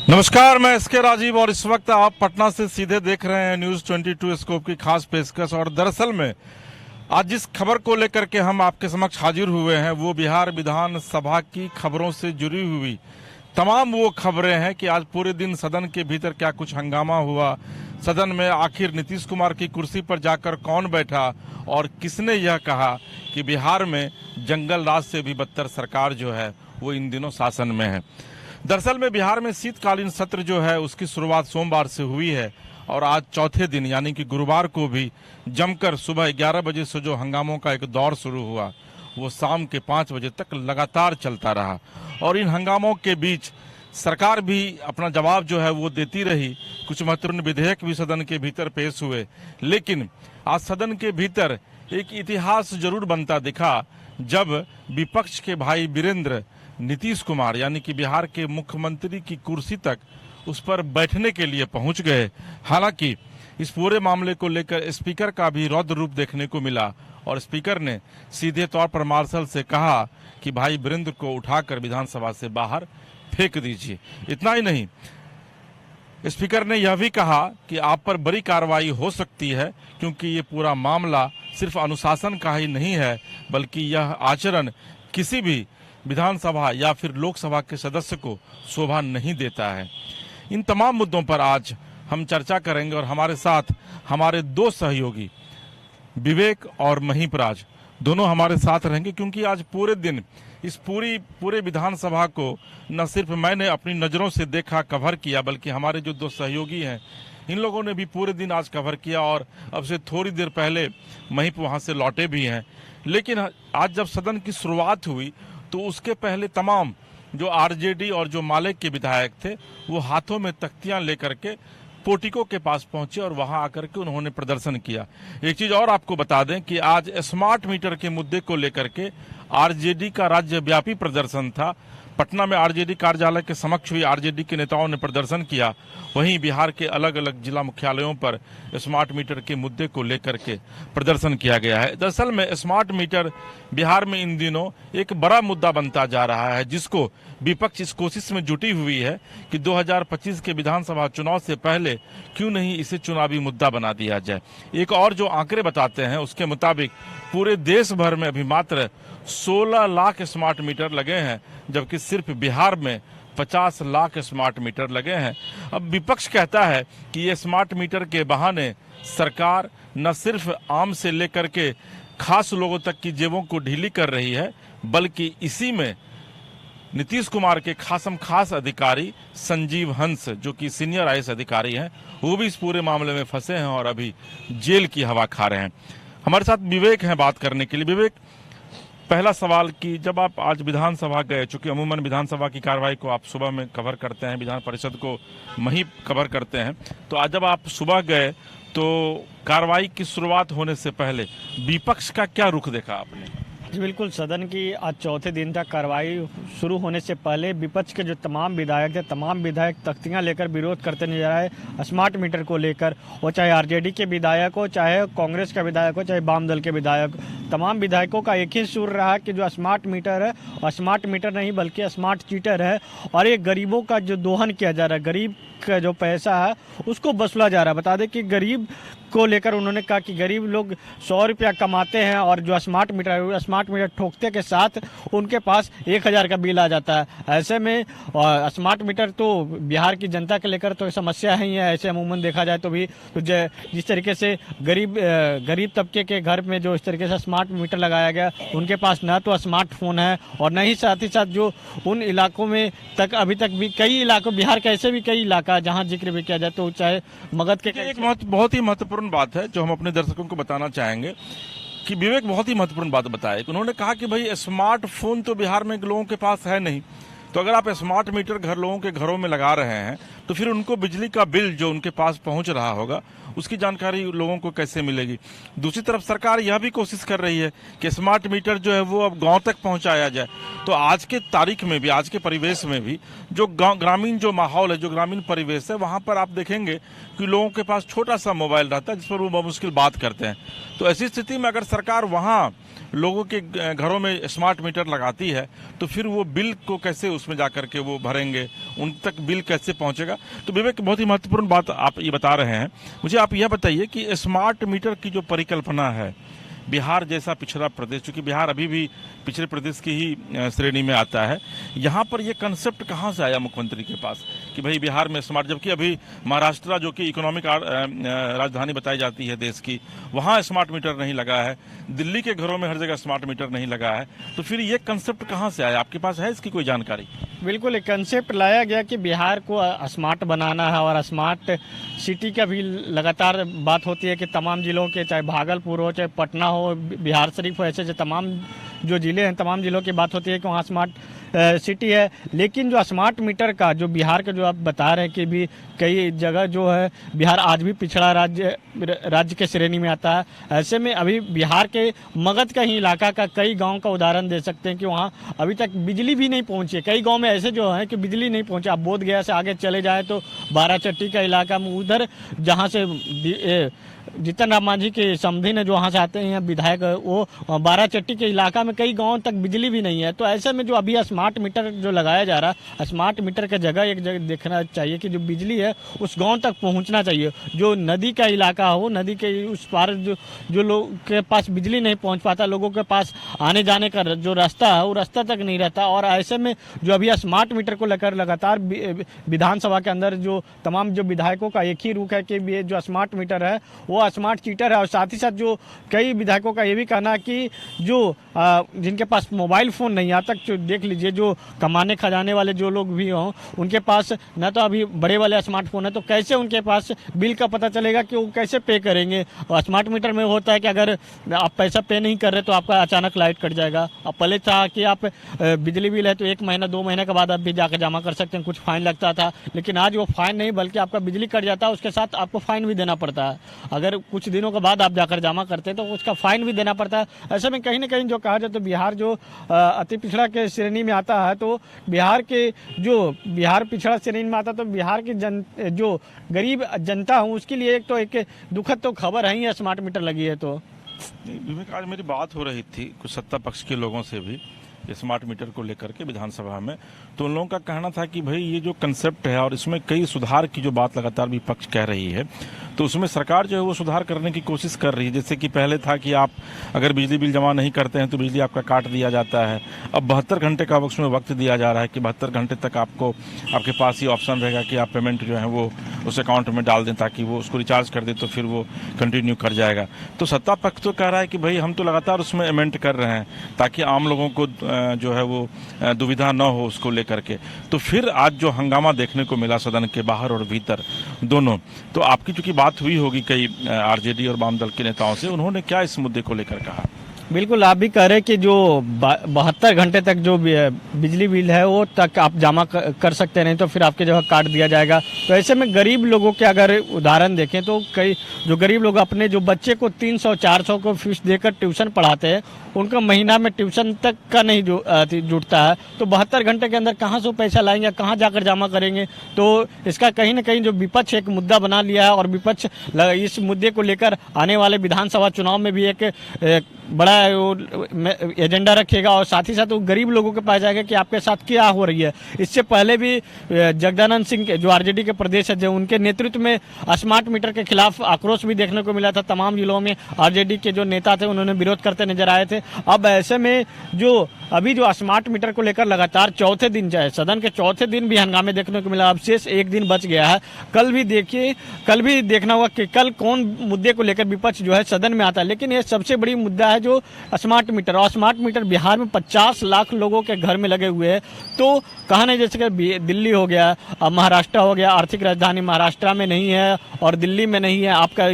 नमस्कार, मैं एसके राजीव और इस वक्त आप पटना से सीधे देख रहे हैं न्यूज 22 स्कोप की खास पेशकश। और दरअसल में आज जिस खबर को लेकर के हम आपके समक्ष हाजिर हुए हैं वो बिहार विधानसभा की खबरों से जुड़ी हुई तमाम वो खबरें हैं कि आज पूरे दिन सदन के भीतर क्या कुछ हंगामा हुआ, सदन में आखिर नीतीश कुमार की कुर्सी पर जाकर कौन बैठा और किसने यह कहा कि बिहार में जंगल राज से भी बदतर सरकार जो है वो इन दिनों शासन में है। दरअसल में बिहार में शीतकालीन सत्र जो है उसकी शुरुआत सोमवार से हुई है और आज चौथे दिन यानी कि गुरुवार को भी जमकर सुबह 11 बजे से जो हंगामों का एक दौर शुरू हुआ वो शाम के 5 बजे तक लगातार चलता रहा। और इन हंगामों के बीच सरकार भी अपना जवाब जो है वो देती रही। कुछ महत्वपूर्ण विधेयक भी सदन के भीतर पेश हुए, लेकिन आज सदन के भीतर एक इतिहास जरूर बनता दिखा जब विपक्ष के भाई वीरेंद्र नीतीश कुमार यानी कि बिहार के मुख्यमंत्री की कुर्सी तक उस पर बैठने के लिए पहुंच गए। हालांकि इस पूरे मामले को लेकर स्पीकर का भी रौद्र रूप देखने को मिला और स्पीकर ने सीधे तौर पर मार्शल से कहा कि भाई वीरेंद्र को उठाकर विधानसभा से बाहर फेंक दीजिए। इतना ही नहीं, स्पीकर ने यह भी कहा कि आप पर बड़ी कार्रवाई हो सकती है क्योंकि ये पूरा मामला सिर्फ अनुशासन का ही नहीं है बल्कि यह आचरण किसी भी विधानसभा या फिर लोकसभा के सदस्य को शोभा नहीं देता है। इन तमाम मुद्दों पर आज हम चर्चा करेंगे और हमारे साथ हमारे दो सहयोगी विवेक और महिपराज दोनों हमारे साथ रहेंगे क्योंकि आज पूरे दिन इस पूरे विधानसभा को न सिर्फ मैंने अपनी नज़रों से देखा, कवर किया, बल्कि हमारे जो दो सहयोगी हैं इन लोगों ने भी पूरे दिन आज कवर किया और अब से थोड़ी देर पहले महिप वहाँ से लौटे भी हैं। लेकिन आज जब सदन की शुरुआत हुई तो उसके पहले तमाम जो आरजेडी और जो माले के विधायक थे वो हाथों में तख्तियां लेकर के पोर्टिको के पास पहुंचे और वहां आकर के उन्होंने प्रदर्शन किया। एक चीज और आपको बता दें कि आज स्मार्ट मीटर के मुद्दे को लेकर के आरजेडी का राज्यव्यापी प्रदर्शन था। पटना में आरजेडी कार्यालय के समक्ष भी आरजेडी के नेताओं ने प्रदर्शन किया। वहीं बिहार के अलग अलग जिला मुख्यालयों पर स्मार्ट मीटर के मुद्दे को लेकर के प्रदर्शन किया गया है। दरअसल में स्मार्ट मीटर बिहार में इन दिनों एक बड़ा मुद्दा बनता जा रहा है जिसको विपक्ष इस कोशिश में जुटी हुई है कि 2025 के विधानसभा चुनाव से पहले क्यों नहीं इसे चुनावी मुद्दा बना दिया जाए। एक और जो आंकड़े बताते हैं उसके मुताबिक पूरे देश भर में अभी मात्र 16 लाख स्मार्ट मीटर लगे हैं जबकि सिर्फ बिहार में 50 लाख स्मार्ट मीटर लगे हैं। अब विपक्ष कहता है कि ये स्मार्ट मीटर के बहाने सरकार न सिर्फ आम से लेकर के खास लोगों तक की जेबों को ढीली कर रही है बल्कि इसी में नीतीश कुमार के खास अधिकारी संजीव हंस जो कि सीनियर आईएएस अधिकारी हैं वो भी इस पूरे मामले में फंसे हैं और अभी जेल की हवा खा रहे हैं। हमारे साथ विवेक हैं बात करने के लिए। विवेक, पहला सवाल कि जब आप आज विधानसभा गए, चूंकि अमूमन विधानसभा की कार्रवाई को आप सुबह में कवर करते हैं, विधान परिषद को वहीं कवर करते हैं, तो आज जब आप सुबह गए तो कार्रवाई की शुरुआत होने से पहले विपक्ष का क्या रुख देखा आपने? बिल्कुल, सदन की आज चौथे दिन तक कार्रवाई शुरू होने से पहले विपक्ष के जो तमाम विधायक थे, तमाम विधायक तख्तियां लेकर विरोध करते नजर आए स्मार्ट मीटर को लेकर। वो चाहे आरजेडी के विधायक हो, चाहे कांग्रेस का विधायक हो, चाहे वाम दल के विधायक, तमाम विधायकों का एक ही सुर रहा कि जो स्मार्ट मीटर है और स्मार्ट मीटर नहीं बल्कि स्मार्ट चीटर है और ये गरीबों का जो दोहन किया जा रहा है, गरीब का जो पैसा है उसको वसूला जा रहा है। बता दें कि गरीब को लेकर उन्होंने कहा कि गरीब लोग 100 रुपया कमाते हैं और जो स्मार्ट मीटर ठोकते के साथ उनके पास 1000 का बिल आ जाता है। ऐसे में स्मार्ट मीटर तो बिहार की जनता के लेकर तो समस्या ही है। ऐसे अमूमन देखा जाए तो भी तो जिस तरीके से गरीब तबके के घर में जो इस तरीके से स्मार्ट मीटर लगाया गया उनके पास न तो स्मार्टफोन है और न ही साथ जो उन इलाकों में तक अभी तक भी कई इलाकों, बिहार के ऐसे भी कई इलाका जहाँ जिक्र भी किया जाए तो चाहे मगध के एक बहुत ही महत्वपूर्ण बात है जो हम अपने दर्शकों को बताना चाहेंगे कि विवेक बहुत ही महत्वपूर्ण बात बताया। उन्होंने कहा कि भाई स्मार्टफोन तो बिहार में लोगों के पास है नहीं, तो अगर आप स्मार्ट मीटर लोगों के घरों में लगा रहे हैं तो फिर उनको बिजली का बिल जो उनके पास पहुंच रहा होगा उसकी जानकारी लोगों को कैसे मिलेगी। दूसरी तरफ सरकार यह भी कोशिश कर रही है कि स्मार्ट मीटर जो है वो अब गांव तक पहुंचाया जाए। तो आज के तारीख में भी, आज के परिवेश में भी जो ग्रामीण जो माहौल है, जो ग्रामीण परिवेश है, वहां पर आप देखेंगे कि लोगों के पास छोटा सा मोबाइल रहता है जिस पर वो मुश्किल बात करते हैं। तो ऐसी स्थिति में अगर सरकार वहाँ लोगों के घरों में स्मार्ट मीटर लगाती है तो फिर वो बिल को कैसे उसमें जा करके वो भरेंगे, उन तक बिल कैसे पहुंचेगा। तो विवेक, बहुत ही महत्वपूर्ण बात आप ये बता रहे हैं। मुझे आप यह बताइए कि स्मार्ट मीटर की जो परिकल्पना है, बिहार जैसा पिछड़ा प्रदेश, चूंकि बिहार अभी भी पिछड़े प्रदेश की ही श्रेणी में आता है, यहाँ पर ये कंसेप्ट कहाँ से आया मुख्यमंत्री के पास कि भाई बिहार में स्मार्ट, जबकि अभी महाराष्ट्र जो कि इकोनॉमिक राजधानी बताई जाती है देश की, वहाँ स्मार्ट मीटर नहीं लगा है, दिल्ली के घरों में हर जगह स्मार्ट मीटर नहीं लगा है, तो फिर ये कंसेप्ट कहाँ से आया? आपके पास है इसकी कोई जानकारी? बिल्कुल, एक कंसेप्ट लाया गया कि बिहार को स्मार्ट बनाना है और स्मार्ट सिटी का भी लगातार बात होती है कि तमाम जिलों के, चाहे भागलपुर हो, चाहे पटना हो, बिहार शरीफ हो, ऐसे तमाम जो ज़िले हैं, तमाम ज़िलों की बात होती है कि वहाँ स्मार्ट सिटी है। लेकिन जो स्मार्ट मीटर का जो बिहार का जो आप बता रहे हैं कि भी कई जगह जो है बिहार आज भी पिछड़ा राज्य के श्रेणी में आता है। ऐसे में अभी बिहार के मगध का ही इलाका का कई गांव का उदाहरण दे सकते हैं कि वहाँ अभी तक बिजली भी नहीं पहुँची है। कई गांव में ऐसे जो है कि बिजली नहीं पहुँचा। आप बोधगया से आगे चले जाए तो बाराचट्टी का इलाका में, उधर जहाँ से जीतन राम मांझी के समधी ने जो वहाँ से आते हैं विधायक, वो बाराचट्टी के इलाका में कई गांव तक बिजली भी नहीं है। तो ऐसे में जो अभी स्मार्ट मीटर जो लगाया जा रहा है, स्मार्ट मीटर का जगह एक जगह देखना चाहिए कि जो बिजली है उस गांव तक पहुंचना चाहिए। जो नदी का इलाका हो, नदी के उस पार जो लोग के पास बिजली नहीं पहुंच पाता, लोगों के पास आने जाने का जो रास्ता है वो रास्ता तक नहीं रहता। और ऐसे में जो अभी स्मार्ट मीटर को लेकर लगातार विधानसभा के अंदर जो तमाम जो विधायकों का एक ही रुख है कि ये जो स्मार्ट मीटर है वो स्मार्ट चीटर है। और साथ ही साथ जो कई विधायकों का ये भी कहना है कि जो जिनके पास मोबाइल फ़ोन नहीं, यहाँ तक जो देख लीजिए जो कमाने खजाने वाले जो लोग भी हों, उनके पास न तो अभी बड़े वाले स्मार्टफोन है, तो कैसे उनके पास बिल का पता चलेगा कि वो कैसे पे करेंगे। और स्मार्ट मीटर में होता है कि अगर आप पैसा पे नहीं कर रहे तो आपका अचानक लाइट कट जाएगा। अब पहले था कि आप बिजली बिल है तो 1 महीना 2 महीने के बाद आप भी जाकर जमा कर सकते हैं, कुछ फाइन लगता था। लेकिन आज वो फाइन नहीं, बल्कि आपका बिजली कट जाता है, उसके साथ आपको फाइन भी देना पड़ता है। अगर कुछ दिनों के बाद आप जाकर जमा करते हैं तो उसका फाइन भी देना पड़ता है। ऐसे में कहीं ना कहीं जो कहा जाए तो बिहार जो अति पिछड़ा के श्रेणी में आता है, तो बिहार पिछड़ा श्रेणी में आता है, तो बिहार की जो गरीब जनता हूँ उसके लिए एक दुखद तो खबर है ही, स्मार्ट मीटर लगी है। तो विवेक, आज मेरी बात हो रही थी कुछ सत्ता पक्ष के लोगों से भी स्मार्ट मीटर को लेकर के विधानसभा में, तो उन लोगों का कहना था कि भाई ये जो कंसेप्ट है और इसमें कई सुधार की जो बात लगातार विपक्ष कह रही है, तो उसमें सरकार जो है वो सुधार करने की कोशिश कर रही है। जैसे कि पहले था कि आप अगर बिजली बिल जमा नहीं करते हैं तो बिजली आपका काट दिया जाता है। अब 72 घंटे का उसमें वक्त दिया जा रहा है कि 72 घंटे तक आपके पास ये ऑप्शन रहेगा कि आप पेमेंट जो है वो उस अकाउंट में डाल दें, ताकि वो उसको रिचार्ज कर दे तो फिर वो कंटिन्यू कर जाएगा। तो सत्ता पक्ष तो कह रहा है कि भाई हम तो लगातार उसमें अमेंड कर रहे हैं ताकि आम लोगों को जो है वो दुविधा न हो उसको लेकर के। तो फिर आज जो हंगामा देखने को मिला सदन के बाहर और भीतर दोनों, तो आपकी चूंकि बात हुई होगी कई आरजेडी और वाम दल के नेताओं से, उन्होंने क्या इस मुद्दे को लेकर कहा? बिल्कुल, आप भी कह रहे हैं कि जो 72 घंटे तक जो बिजली बिल है वो तक आप जमा कर सकते हैं, नहीं तो फिर आपके जगह काट दिया जाएगा। तो ऐसे में गरीब लोगों के अगर उदाहरण देखें तो कई जो गरीब लोग अपने जो बच्चे को 300-400 को फीस देकर ट्यूशन पढ़ाते हैं, उनका महीना में ट्यूशन तक का नहीं जुटता है। तो 72 घंटे के अंदर कहाँ से पैसा लाएंगे, कहाँ जाकर जमा करेंगे? तो इसका कहीं ना कहीं जो विपक्ष एक मुद्दा बना लिया है, और विपक्ष इस मुद्दे को लेकर आने वाले विधानसभा चुनाव में भी एक बड़ा एजेंडा रखेगा, और साथ ही साथ वो गरीब लोगों के पास जाएगा कि आपके साथ क्या हो रही है। इससे पहले भी जगदानंद सिंह जो आरजेडी के प्रदेश अध्यक्ष, उनके नेतृत्व में स्मार्ट मीटर के खिलाफ आक्रोश भी देखने को मिला था। तमाम जिलों में आरजेडी के जो नेता थे उन्होंने विरोध करते नजर आए थे। अब ऐसे में जो अभी जो स्मार्ट मीटर को लेकर लगातार चौथे दिन चाहे सदन के चौथे दिन भी हंगामे देखने को मिला। अब शेष एक दिन बच गया है। कल भी देखना होगा कि कल कौन मुद्दे को लेकर विपक्ष जो है सदन में आता है। लेकिन ये सबसे बड़ी मुद्दा है जो स्मार्ट मीटर, और स्मार्ट मीटर बिहार में 50 लाख लोगों के घर में लगे हुए हैं। तो कहा नहीं, जैसे कि दिल्ली हो गया, महाराष्ट्र हो गया, आर्थिक राजधानी महाराष्ट्र में नहीं है और दिल्ली में नहीं है, आपका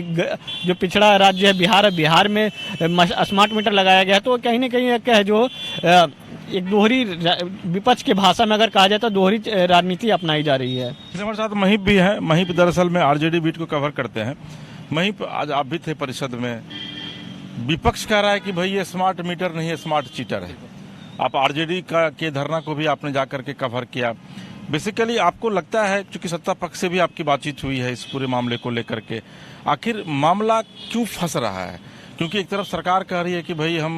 जो पिछड़ा राज्य है बिहार में स्मार्ट मीटर लगाया गया है। तो कहीं ना कहीं एक है जो एक दोहरी विपक्ष की भाषा में अगर कहा जाए तो दोहरी राजनीति अपनाई जा रही है। हमारे साथ महिप भी है। महिप दरअसल में आरजेडी बीट को कवर करते हैं। महिप, आज आप भी थे परिषद में, विपक्ष कह रहा है कि भाई ये स्मार्ट मीटर नहीं है, स्मार्ट चीटर है। आप आरजेडी के धरना को भी आपने जाकर के कवर किया। बेसिकली आपको लगता है, चूंकि सत्ता पक्ष से भी आपकी बातचीत हुई है इस पूरे मामले को लेकर के, आखिर मामला क्यों फंस रहा है? क्योंकि एक तरफ सरकार कह रही है कि भाई हम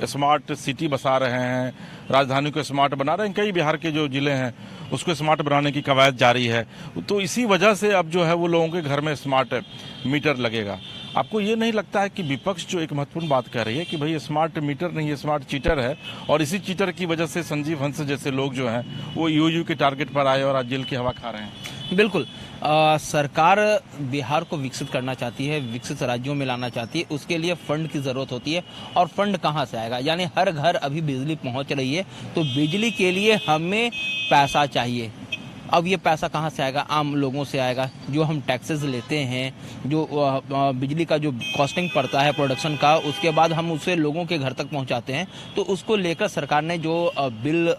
स्मार्ट सिटी बसा रहे हैं, राजधानी को स्मार्ट बना रहे हैं, कई बिहार के जो जिले हैं उसको स्मार्ट बनाने की कवायद जारी है, तो इसी वजह से अब जो है वो लोगों के घर में स्मार्ट मीटर लगेगा। आपको ये नहीं लगता है कि विपक्ष जो एक महत्वपूर्ण बात कह रही है कि भाई स्मार्ट मीटर नहीं, ये स्मार्ट चीटर है, और इसी चीटर की वजह से संजीव हंस जैसे लोग जो हैं वो यूयू के टारगेट पर आए और आज जेल की हवा खा रहे हैं? बिल्कुल। सरकार बिहार को विकसित करना चाहती है, विकसित राज्यों में लाना चाहती है, उसके लिए फंड की ज़रूरत होती है। और फंड कहाँ से आएगा? यानी हर घर अभी बिजली पहुंच रही है, तो बिजली के लिए हमें पैसा चाहिए। अब ये पैसा कहाँ से आएगा? आम लोगों से आएगा, जो हम टैक्सेस लेते हैं, जो बिजली का जो कॉस्टिंग पड़ता है प्रोडक्शन का, उसके बाद हम उसे लोगों के घर तक पहुँचाते हैं। तो उसको लेकर सरकार ने जो बिल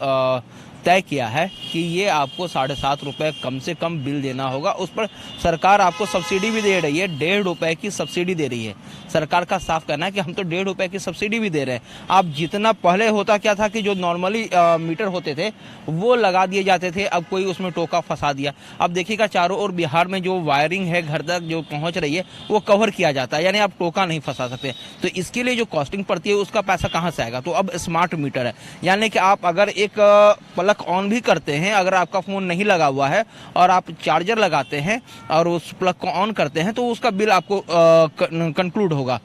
तय किया है कि ये आपको 7.5 रुपये कम से कम बिल देना होगा, उस पर सरकार आपको सब्सिडी भी दे रही है, 1.5 रुपये की सब्सिडी दे रही है। सरकार का साफ कहना है कि हम तो 1.5 रुपये की सब्सिडी भी दे रहे हैं। आप जितना पहले होता क्या था कि जो नॉर्मली मीटर होते थे वो लगा दिए जाते थे, अब कोई उसमें टोका फंसा दिया। अब देखिएगा चारों ओर बिहार में जो वायरिंग है घर तक जो पहुँच रही है वो कवर किया जाता है, यानी आप टोका नहीं फंसा सकते। तो इसके लिए जो कॉस्टिंग पड़ती है उसका पैसा कहाँ से आएगा? तो अब स्मार्ट मीटर है, यानी कि आप अगर एक प्लग ऑन भी करते हैं, अगर आपका फोन नहीं लगा हुआ है और आप चार्जर लगाते हैं और उस प्लग को ऑन करते हैं, तो उसका बिल आपको कंक्लूड होगा।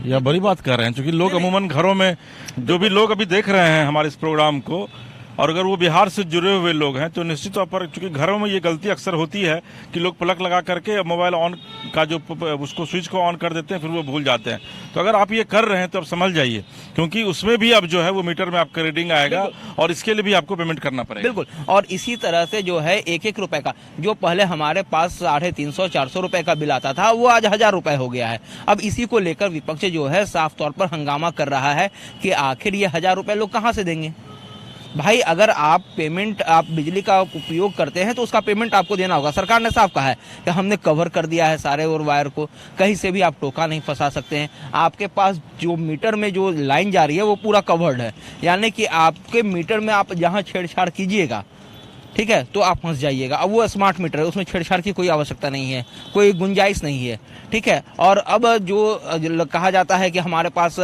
यह बड़ी बात कर रहे हैं, क्योंकि लोग अमूमन घरों में, जो भी लोग अभी देख रहे हैं हमारे इस प्रोग्राम को, और अगर वो बिहार से जुड़े हुए लोग हैं तो निश्चित तौर पर, क्योंकि घरों में ये गलती अक्सर होती है कि लोग प्लग लगा करके मोबाइल ऑन का जो उसको स्विच को ऑन कर देते हैं, फिर वो भूल जाते हैं। तो अगर आप ये कर रहे हैं तो अब समझ जाइए, क्योंकि उसमें भी अब जो है वो मीटर में आपका रीडिंग आएगा और इसके लिए भी आपको पेमेंट करना पड़ेगा। बिल्कुल। और इसी तरह से जो है 1-1 रुपए का, जो पहले हमारे पास 350-400 रुपए का बिल आता था, वो आज 1000 रुपए हो गया है। अब इसी को लेकर विपक्ष जो है साफ तौर पर हंगामा कर रहा है कि आखिर ये 1000 रुपए लोग कहाँ से देंगे? भाई अगर आप बिजली का उपयोग करते हैं तो उसका पेमेंट आपको देना होगा। सरकार ने साफ कहा है कि हमने कवर कर दिया है सारे और वायर को, कहीं से भी आप टोका नहीं फंसा सकते हैं। आपके पास जो मीटर में जो लाइन जा रही है वो पूरा कवर्ड है, यानी कि आपके मीटर में आप जहां छेड़छाड़ कीजिएगा, ठीक है, तो आप फंस जाइएगा। अब वो स्मार्ट मीटर है, उसमें छेड़छाड़ की कोई आवश्यकता नहीं है, कोई गुंजाइश नहीं है, ठीक है। और अब जो कहा जाता है कि हमारे पास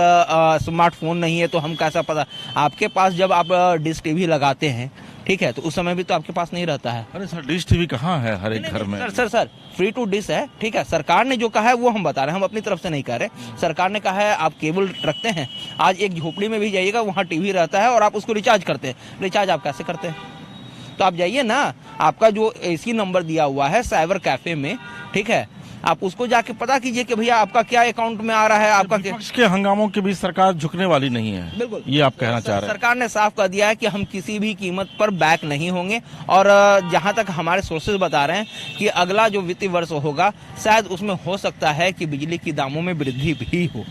स्मार्टफोन नहीं है, तो हम कैसा पता? आपके पास जब आप डिश टीवी लगाते हैं, ठीक है, तो उस समय भी तो आपके पास नहीं रहता है। अरे सर, डिश टीवी कहाँ है हर एक घर में? सर फ्री टू डिश है, ठीक है। सरकार ने जो कहा है वो हम बता रहे हैं, हम अपनी तरफ से नहीं कह रहे। सरकार ने कहा है आप केबल रखते हैं, आज एक झोपड़ी में भी जाइएगा, वहाँ टीवी रहता है और आप उसको रिचार्ज करते हैं। रिचार्ज आप कैसे करते हैं? तो आप जाइए ना, आपका जो एसी नंबर दिया हुआ है साइबर कैफे में, ठीक है, आप उसको जाके पता कीजिए कि भैया आपका क्या अकाउंट में आ रहा है। आपका विपक्ष के हंगामों के बीच सरकार झुकने वाली नहीं है, बिल्कुल, ये आप कहना चाह रहे हैं? सरकार ने साफ कर दिया है कि हम किसी भी कीमत पर बैक नहीं होंगे। और जहां तक हमारे सोर्सेज बता रहे हैं कि अगला जो वित्तीय वर्ष होगा, शायद उसमें हो सकता है कि बिजली की दामों में वृद्धि भी हो।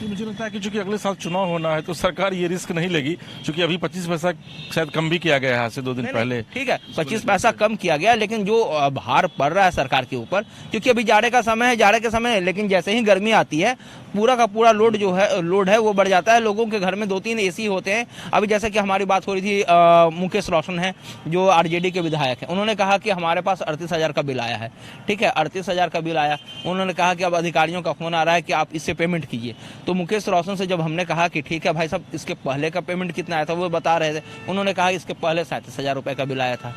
मुझे लगता है कि चूंकि अगले साल चुनाव होना है तो सरकार ये रिस्क नहीं लेगी, क्योंकि अभी 25 पैसा शायद कम भी किया गया है आज से 2 दिन पहले। ठीक है, 25 पैसा कम किया गया, लेकिन जो भार पड़ रहा है सरकार के ऊपर, क्योंकि अभी जाड़े का समय है, जाड़े के समय, लेकिन जैसे ही गर्मी आती है पूरा का पूरा लोड है वो बढ़ जाता है। लोगों के घर में 2-3 एसी होते हैं। अभी जैसे कि हमारी बात हो रही थी, मुकेश रोशन है जो आरजेडी के विधायक हैं, उन्होंने कहा कि हमारे पास 38,000 का बिल आया है, ठीक है, 38,000 का बिल आया। उन्होंने कहा कि अब अधिकारियों का फोन आ रहा है कि आप इससे पेमेंट कीजिए। तो मुकेश रोशन से जब हमने कहा कि ठीक है भाई साहब, इसके पहले का पेमेंट कितना आया था, वो बता रहे थे। उन्होंने कहा इसके पहले 37,000 रुपए का बिल आया था।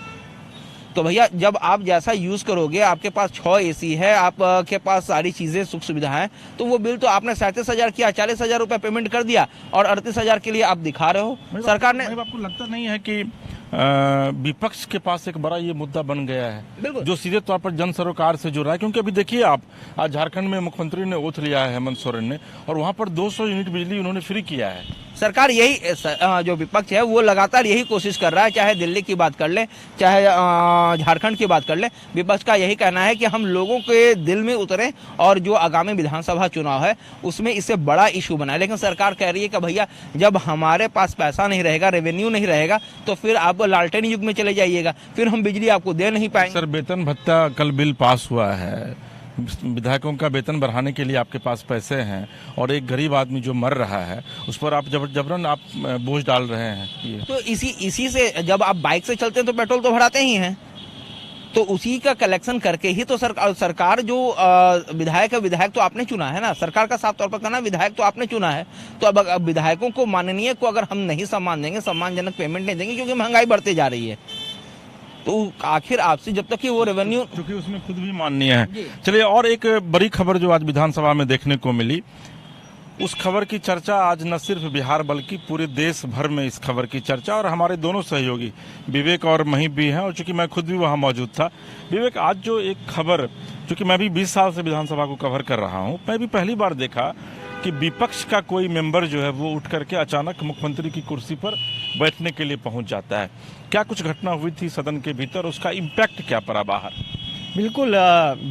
तो भैया जब आप जैसा यूज करोगे, आपके पास 6 एसी है, आपके पास सारी चीजें सुख सुविधा है, तो वो बिल तो आपने 37,000 किया, 40,000 रुपए पेमेंट कर दिया और 38,000 के लिए आप दिखा रहे हो सरकार ने। आपको लगता नहीं है कि विपक्ष के पास एक बड़ा ये मुद्दा बन गया है जो सीधे तौर पर जन सरोकार से जुड़ रहा है? क्योंकि अभी देखिए आप, आज झारखंड में मुख्यमंत्री ने ओथ लिया है हेमंत सोरेन ने, और वहां पर 200 यूनिट बिजली उन्होंने फ्री किया है। सरकार यही, जो विपक्ष है वो लगातार यही कोशिश कर रहा है, चाहे दिल्ली की बात कर ले, चाहे झारखंड की बात कर ले। विपक्ष का यही कहना है कि हम लोगों के दिल में उतरे और जो आगामी विधानसभा चुनाव है उसमें इसे बड़ा इशू बनाए। लेकिन सरकार कह रही है कि भैया जब हमारे पास पैसा नहीं रहेगा, रेवेन्यू नहीं रहेगा, तो फिर आप लालटेन युग में चले जाइएगा, फिर हम बिजली आपको दे नहीं पाएंगे। सर, वेतन भत्ता कल बिल पास हुआ है, विधायकों का वेतन बढ़ाने के लिए आपके पास पैसे हैं, और एक गरीब आदमी जो मर रहा है उस पर आप जबरन आप बोझ डाल रहे हैं। तो इसी से जब आप बाइक से चलते हैं तो पेट्रोल तो भराते ही हैं, तो उसी का कलेक्शन करके ही तो सरकार जो विधायक तो आपने चुना है ना, सरकार का साफ तौर पर कहना विधायक तो आपने चुना है। तो अब विधायकों को, माननीय को अगर हम नहीं सम्मान देंगे, सम्मानजनक पेमेंट नहीं देंगे, क्योंकि महंगाई बढ़ती जा रही है, तो आखिर आपसे जब तक कि वो रेवेन्यू, क्योंकि उसमें खुद भी माननीय है। चलिए, और एक बड़ी खबर जो आज विधानसभा में देखने को मिली, उस खबर की चर्चा आज न सिर्फ बिहार बल्कि पूरे देश भर में इस खबर की चर्चा, और हमारे दोनों सहयोगी विवेक और मही भी हैं, और चूंकि मैं खुद भी वहां मौजूद था। विवेक, आज जो एक खबर, चूंकि मैं भी 20 साल से विधानसभा को कवर कर रहा हूं, मैं भी पहली बार देखा कि विपक्ष का कोई मेंबर जो है वो उठ करके अचानक मुख्यमंत्री की कुर्सी पर बैठने के लिए पहुंच जाता है। क्या कुछ घटना हुई थी सदन के भीतर, उसका इम्पैक्ट क्या पड़ा बाहर? बिल्कुल,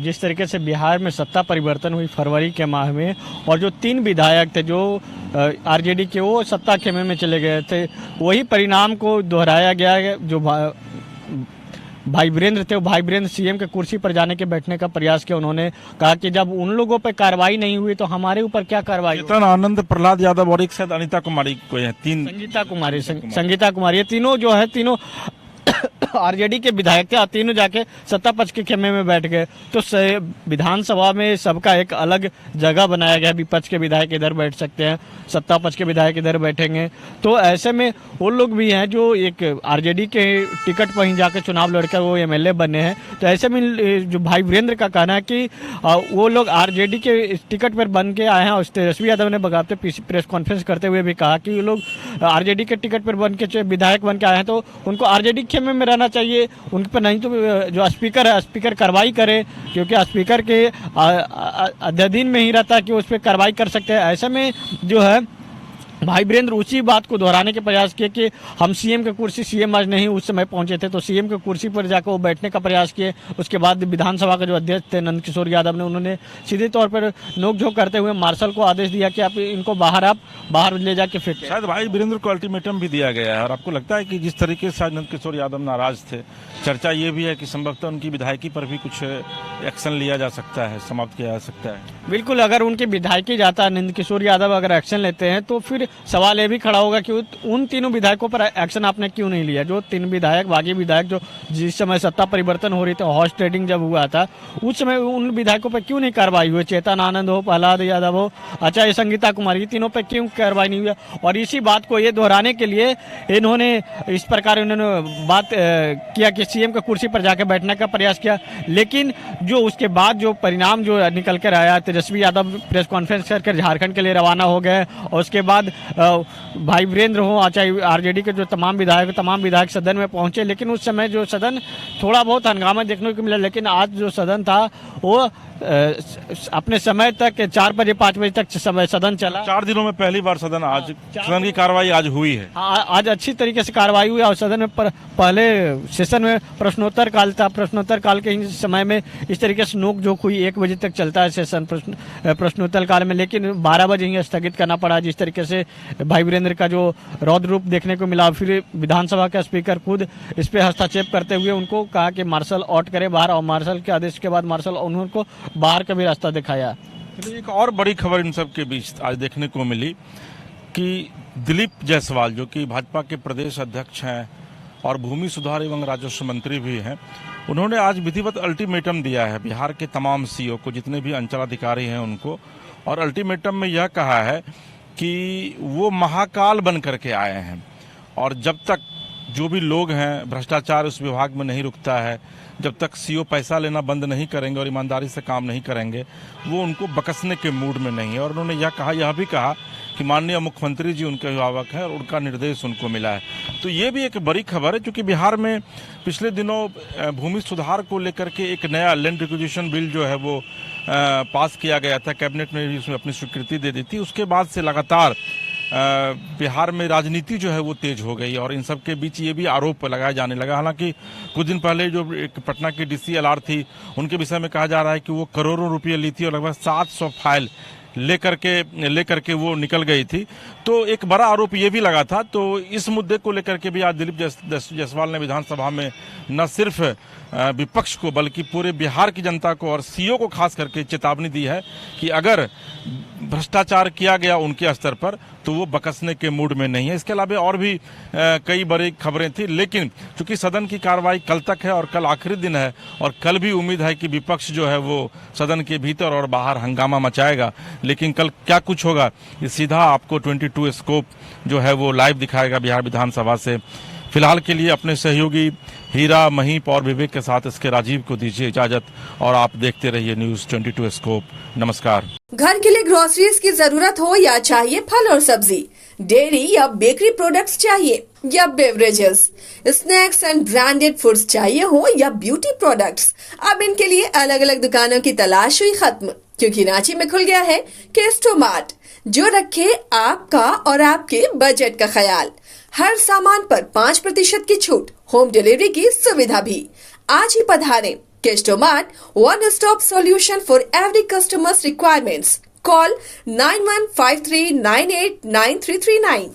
जिस तरीके से बिहार में सत्ता परिवर्तन हुई फरवरी के माह में, और जो 3 विधायक थे जो आरजेडी के, वो सत्ता खेमे में चले गए थे, वही परिणाम को दोहराया गया है। जो भाई वीरेंद्र थे, वो भाई वीरेंद्र सीएम के कुर्सी पर जाने के बैठने का प्रयास किया। उन्होंने कहा कि जब उन लोगों पर कार्रवाई नहीं हुई तो हमारे ऊपर क्या कार्रवाई? चेतन आनंद, प्रहलाद यादव और एक शायद अनिता कुमारी कोई है, 3 संगीता कुमारी, ये तीनों जो है, तीनों आरजेडी के विधायक थे, तीनों जाके सत्ता पक्ष के खेमे में बैठ गए। तो विधानसभा में सबका एक अलग जगह बनाया गया, विपक्ष के विधायक इधर बैठ सकते हैं, सत्ता पक्ष के विधायक इधर बैठेंगे। तो ऐसे में वो लोग भी हैं जो एक आरजेडी के टिकट पर ही जाकर चुनाव लड़कर वो एमएलए बने हैं। तो ऐसे में जो भाई वीरेंद्र का कहना है कि वो लोग आरजेडी के टिकट पर बन के आए हैं, और तेजस्वी यादव ने बगावते प्रेस कॉन्फ्रेंस करते हुए भी कहा कि वो लोग आरजेडी के टिकट पर बन के विधायक बन के आए हैं, तो उनको आरजेडी खेमे में रहना चाहिए, उन पर नहीं तो जो स्पीकर है, स्पीकर कार्रवाई करे, क्योंकि स्पीकर के अध्याधीन में ही रहता है कि उस पर कार्रवाई कर सकते हैं। ऐसे में जो है भाई वीरेंद्र उसी बात को दोहराने के प्रयास किए कि हम सीएम की कुर्सी, सीएम आज नहीं उस समय पहुंचे थे, तो सीएम की कुर्सी पर जाकर वो बैठने का प्रयास किए। उसके बाद विधानसभा के जो अध्यक्ष थे नंद किशोर यादव ने, उन्होंने सीधे तौर पर नोकझोंक करते हुए मार्शल को आदेश दिया कि आप इनको बाहर ले जाके फेंक। शायद भाई वीरेंद्र को अल्टीमेटम भी दिया गया है, और आपको लगता है कि जिस तरीके से नंद किशोर यादव नाराज थे, चर्चा ये भी है कि संभवतः उनकी विधायकी पर भी कुछ एक्शन लिया जा सकता है, समाप्त किया जा सकता है? बिल्कुल, अगर उनकी विधायकी जाता है, नंद किशोर यादव अगर एक्शन लेते हैं, तो फिर सवाल ये भी खड़ा होगा कि उन तीनों विधायकों पर एक्शन आपने क्यों नहीं लिया? जो 3 विधायक, बागी विधायक, जो जिस समय सत्ता परिवर्तन हो रही थी, हॉर्स ट्रेडिंग जब हुआ था, उस समय उन विधायकों पर क्यों नहीं कार्रवाई हुई? चेतन आनंद हो, प्रहलाद यादव हो, अच्छा संगीता कुमारी, तीनों पर क्यों कार्रवाई नहीं हुई? और इसी बात को ये दोहराने के लिए इन्होंने इस प्रकार बात किया कि सीएम की कुर्सी पर जाकर बैठने का प्रयास किया। लेकिन जो उसके बाद जो परिणाम जो निकल कर आया, तेजस्वी यादव प्रेस कॉन्फ्रेंस करके झारखंड के लिए रवाना हो गए, और उसके बाद भाई वीरेंद्र हो, चाहे आरजेडी के जो तमाम विधायक सदन में पहुंचे। लेकिन उस समय जो सदन थोड़ा बहुत हंगामा देखने को मिला, लेकिन आज जो सदन था वो अपने समय तक 4 बजे 5 बजे तक समय सदन चला। 4 दिनों में पहली बार सदन की कार्रवाई आज हुई है। आज अच्छी तरीके से कार्रवाई हुई, और सदन में पहले सेशन में प्रश्नोत्तर काल था, प्रश्नोत्तर काल के समय में इस तरीके से नोकझोंक हुई। 1 बजे तक चलता है सेशन प्रश्नोत्तर काल में, लेकिन 12 बजे ही स्थगित करना पड़ा। जिस तरीके से भाई वीरेंद्र का जो रौद्र रूप देखने को मिला, फिर विधानसभा का स्पीकर खुद इस पर हस्तक्षेप करते हुए उनको कहा कि मार्शल आउट करे बाहर, और मार्शल के आदेश के बाद मार्शल उनको बाहर का भी रास्ता दिखाया। एक और बड़ी खबर इन सब के बीच आज देखने को मिली कि दिलीप जायसवाल, जो कि भाजपा के प्रदेश अध्यक्ष हैं और भूमि सुधार एवं राजस्व मंत्री भी हैं, उन्होंने आज विधिवत अल्टीमेटम दिया है बिहार के तमाम सीओ को, जितने भी अंचलाधिकारी हैं उनको, और अल्टीमेटम में यह कहा है कि वो महाकाल बन करके आए हैं, और जब तक जो भी लोग हैं, भ्रष्टाचार उस विभाग में नहीं रुकता है, जब तक सीओ पैसा लेना बंद नहीं करेंगे और ईमानदारी से काम नहीं करेंगे, वो उनको बकसने के मूड में नहीं है। और उन्होंने यह भी कहा कि माननीय मुख्यमंत्री जी उनके अभिभावक हैं और उनका निर्देश उनको मिला है। तो ये भी एक बड़ी खबर है, क्योंकि बिहार में पिछले दिनों भूमि सुधार को लेकर के एक नया लैंड एक्विजिशन बिल जो है वो पास किया गया था, कैबिनेट ने भी उसमें अपनी स्वीकृति दे दी थी। उसके बाद से लगातार बिहार में राजनीति जो है वो तेज हो गई, और इन सब के बीच ये भी आरोप लगाया जाने लगा। हालांकि कुछ दिन पहले जो एक पटना की DCLR थी, उनके विषय में कहा जा रहा है कि वो करोड़ों रुपये ली थी और लगभग 700 फाइल लेकर के वो निकल गई थी। तो एक बड़ा आरोप ये भी लगा था। तो इस मुद्दे को लेकर के भी आज दिलीप जायसवाल ने विधानसभा में न सिर्फ विपक्ष को बल्कि पूरे बिहार की जनता को और सीओ को खास करके चेतावनी दी है कि अगर भ्रष्टाचार किया गया उनके स्तर पर, तो वो बकसने के मूड में नहीं है। इसके अलावा और भी कई बड़ी खबरें थी, लेकिन चूंकि सदन की कार्रवाई कल तक है और कल आखिरी दिन है, और कल भी उम्मीद है कि विपक्ष जो है वो सदन के भीतर और बाहर हंगामा मचाएगा। लेकिन कल क्या कुछ होगा, ये सीधा आपको 22 स्कोप जो है वो लाइव दिखाएगा बिहार विधानसभा से। फिलहाल के लिए अपने सहयोगी हीरा, महीप और विवेक के साथ इसके राजीव को दीजिए इजाजत, और आप देखते रहिए न्यूज 22 स्कोप। नमस्कार। घर के लिए ग्रोसरीज की जरूरत हो या चाहिए फल और सब्जी, डेयरी या बेकरी प्रोडक्ट्स चाहिए या beverages, snacks and branded foods चाहिए हो या ब्यूटी प्रोडक्ट्स, अब इनके लिए अलग अलग दुकानों की तलाश हुई खत्म, क्योंकि रांची में खुल गया है केस्टोमार्ट, जो रखे आपका और आपके बजट का ख्याल। हर सामान पर 5% की छूट, होम डिलीवरी की सुविधा भी। आज ही पधारें। केस्टोमार्ट, one stop solution for every customer's requirements. Call 9153989339.